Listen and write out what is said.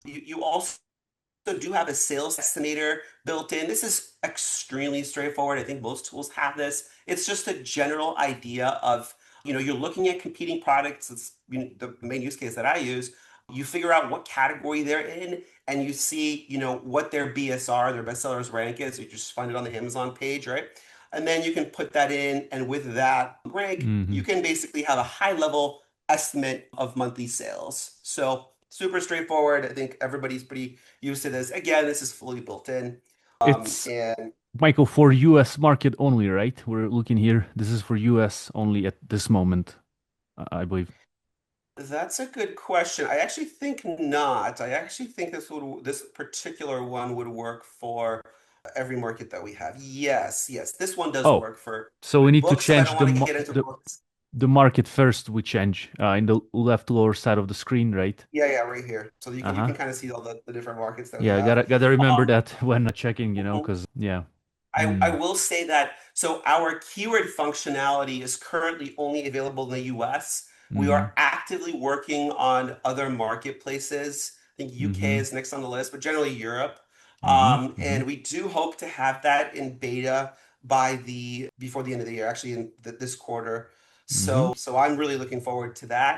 You also do have a sales estimator built in. This is extremely straightforward. I think most tools have this. It's just a general idea of, you're looking at competing products. It's the main use case that I use. You figure out what category they're in and you see, what their BSR, their bestsellers rank is. You just find it on the Amazon page, right? And then you can put that in, and with that rank, Hmm. you can basically have a high level estimate of monthly sales. So super straightforward. I think everybody's pretty used to this. Again, this is fully built in. It's And Michael for US market only, right? We're looking here. This is for US only at this moment, I believe. that's a good question. I actually think not. I actually think this particular one would work for every market that we have. Yes, yes, this one does Oh, work for so we need to books, but I change don't want to get into the books. the market first. We change in the left lower side of the screen, right? Yeah, yeah, right here. So you Uh-huh. can kind of see all the different markets that we Yeah, have. gotta remember Um, that when checking, mhm. because yeah. I Mm. will say that so our keyword functionality is currently only available in the US. We Mm-hmm. are actively working on other marketplaces. I think UK Mm-hmm. is next on the list, but generally Europe. Mm-hmm. Mm-hmm. And we do hope to have that in beta before the end of the year, actually in this quarter. Mm-hmm. So I'm really looking forward to that.